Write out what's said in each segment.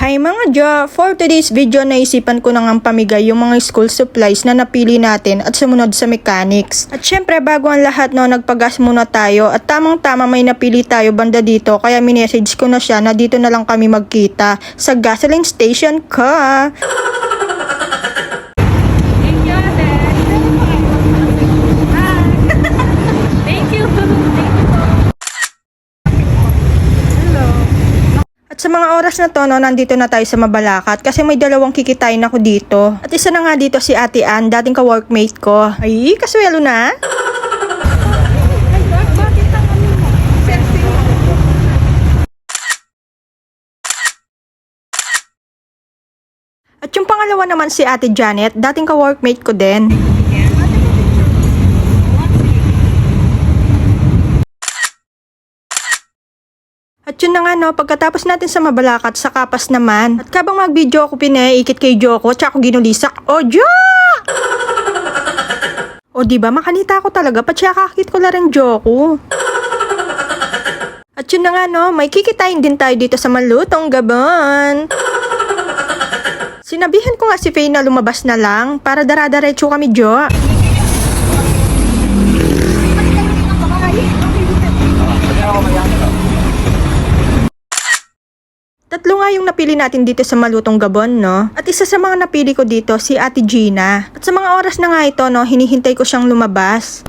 Hi mga Jo! For today's video, naisipan ko na ngang pamigay yung mga school supplies na napili natin at sumunod sa mechanics. At syempre, bago ang lahat, no, nagpagas muna tayo at tamang-tama may napili tayo banda dito, kaya minessage ko na siya na dito na lang kami magkita sa gasoline station ka. Sa mga oras na to, no, nandito na tayo sa Mabalacat kasi may dalawang kikitain ako dito. At isa na nga dito si Ate Ann, dating ka-workmate ko. Ay, kaswelo na. At yung pangalawa naman si Ate Janet, dating ka-workmate ko din. At yun na nga no, pagkatapos natin sa Mabalacat, sa Kapas naman. At kabang mag-video ako ikit kay Joko, tsaka ako ginulisak. O Jo! O diba, makanita ako talaga, patsakakit ko lang rin Joko. At yun na nga no, may kikitain din tayo dito sa Malutong Gabon. Sinabihan ko nga si Faye na lumabas na lang, para daradaretso kami Jo. Tatlo nga yung napili natin dito sa Malutong Gabon, no? At isa sa mga napili ko dito, si Ate Gina. At sa mga oras na nga ito, no, hinihintay ko siyang lumabas.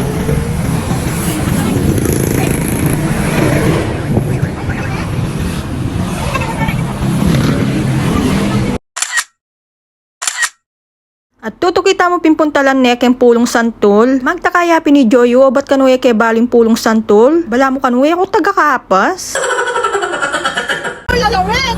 At tutukita mo pimpuntalan nek yung pulong santol. Magtakaya ni Joyo, ba't kanuya kay baling pulong santol? Bala mo kanuya ako taga-Kapas. Lalawin!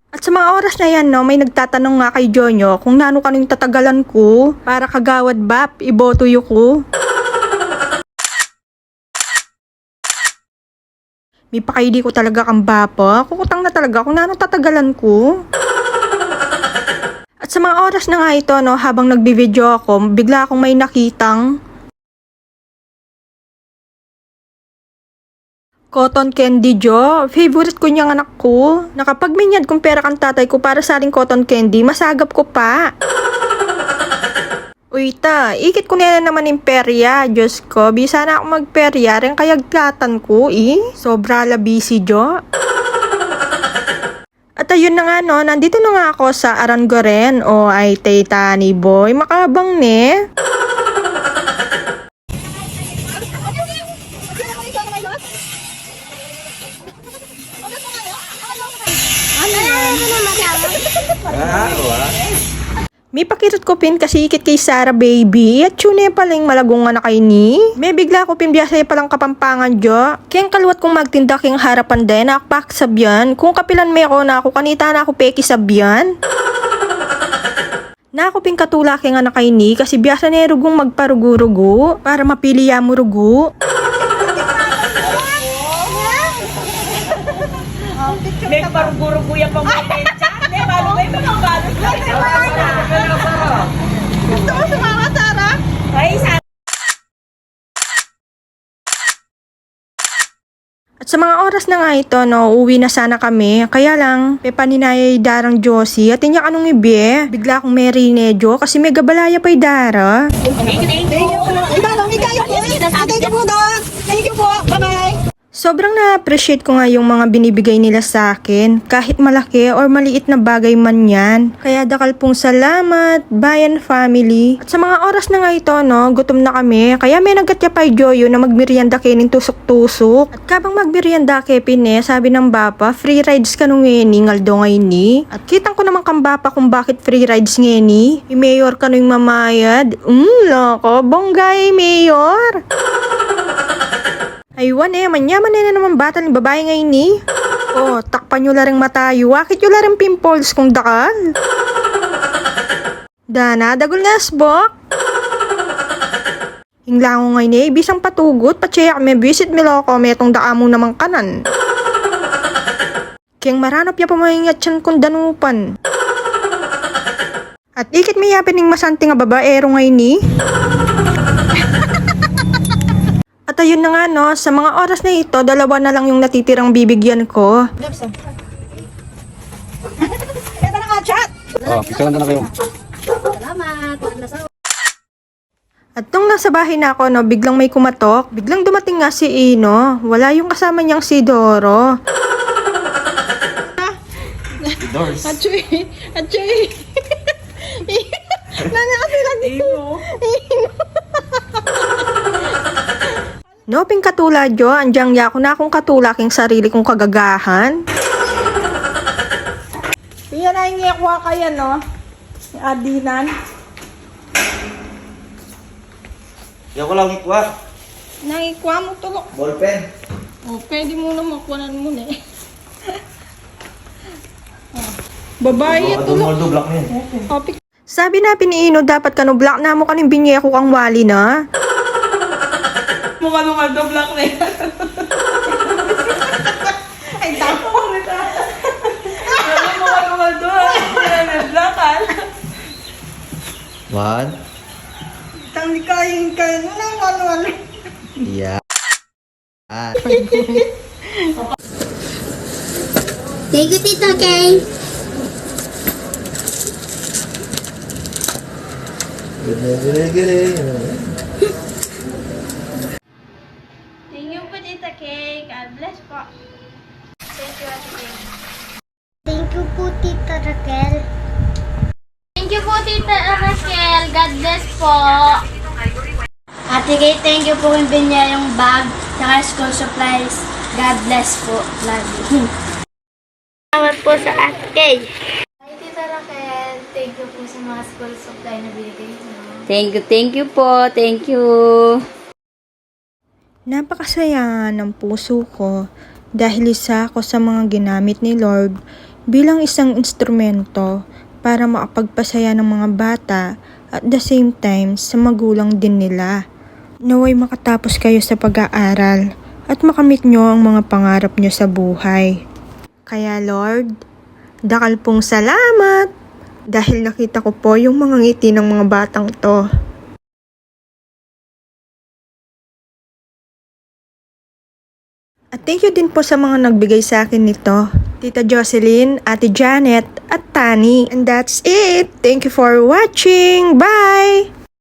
At sa mga oras na yan, no, may nagtatanong nga kay Jonyo kung nano kanong tatagalan ko para kagawad bap, ibotuyo ko. May pakaidi ko talaga kang bapa, kukutang na talaga kung nano tatagalan ko. At sa mga oras na nga ito, no, habang nagbibideo ako, bigla akong may nakitang cotton candy, Jo. Favorite ko niyang anak ko. Nakapagminyad kung pera kang tatay ko para sa aling cotton candy, masagap ko pa. Uy ta, ikit ko na naman yung perya. Diyos ko, bisa na ako magperya rin kayagtlatan ko, Sobra labisi, Jo. At ayun na nga no, nandito na nga ako sa Arangoren o ay Taytani boy. Makabang ne. May pakirot ko pin kasi ikit kay Sarah baby. At yun paling malagungan na kay ni. May bigla ko pin biyasay palang kapampangan Jo. Kayang kaluwat kong magtinda king harapan din. Nakpak sabyan. Kung kapilan may ako na ako kanita na ako peki sabyan. Na ako pin katula king anak kay ni. Kasi biyasa na rugong magparugo-rugo. Para mapili ya mo rugo. May parugo-rugo yan pang matensya. May balong may balong. Gusto mo sumama, Sarah? Ay, Sarah. At sa mga oras na nga ito, no, uwi na sana kami. Kaya lang, pepaninayay darang Josie. At inya anong ibe? Bigla akong may rinedyo kasi may gabalaya pa'y dara. Thank you po. Bye-bye. Sobrang na-appreciate ko nga yung mga binibigay nila sa akin. Kahit malaki or maliit na bagay man yan. Kaya dakal pong salamat, Bayan family. At sa mga oras na nga ito, no, gutom na kami. Kaya may nagkatya pa Joyo na magmerienda kainin tusok-tusok. At kabang magmerienda kepin sabi ng bapa, free rides ka nung ngeni, ngaldo ngayon ni. At kitang ko naman kang bapa kung bakit free rides ngeni. Mayor ka nung mamayad. Loko, bonggay mayor. Aywan manyaman na naman bata ng babae ngayon ni. Oh, takpan nyo laring matayo. Wakit nyo laring pimples kung dakal. Dana, dagol nga asbok. Hinglango ngayon bisang patugot, pacheyak may visit miloko, metong daamo namang kanan. Kiyang maranop ya pamahingat siyan kung danupan. At ikit may yapin ng masanting nga babaero ngayon ni. At ayun na nga no, sa mga oras na ito, 2 na lang yung natitirang bibigyan ko. Ito na nga, chat! Oh, picture na kayo. At nung nasa bahay na ako, no, biglang may kumatok. Biglang dumating nga si Ino. Wala yung kasama niyang si Doro. Doors. Achoy! Nanakasilan No, ping katulad yo, andyang ya ko na akong katulaking sarili kong kagagahan. Piya na yung iyakwa kaya, no? Adinan. Yung ko lang ikwa. Nangikwa mo tulok. Ballpen. O, pwede mo na makuhanan mo na eh. Babae Ito mo black niya. Sabi na ni Ino, dapat kanublock na mo kaning binyeko kang wali na. Mukha mo mag-block na yan. Ay, tama ko nito. Mukha mo mag-block. Block-an. 1. Tangli kain kain. Ano. Yeah. Thank you, Tito Kay. Thank you po, Tita Kay. God bless po. Thank you, Ate Kay. Thank you po, Tita Raquel. Thank you po, Tita Raquel. God bless po. Ate Kay, thank you po kung binya yung bag, saka school supplies. God bless po. Love you. Salamat po sa Ate Kay. Hi, Tita Raquel. Thank you po sa mga school supply na binigay niyo. Thank you po. Thank you. Napakasaya ng puso ko dahil isa ako sa mga ginamit ni Lord bilang isang instrumento para makapagpasaya ng mga bata at the same time sa magulang din nila. Naway makatapos kayo sa pag-aaral at makamit nyo ang mga pangarap nyo sa buhay. Kaya Lord, dakal pong salamat dahil nakita ko po yung mga ngiti ng mga batang to. At thank you din po sa mga nagbigay sa akin nito. Tita Jocelyn, Ate Janet, at Tani. And that's it. Thank you for watching. Bye!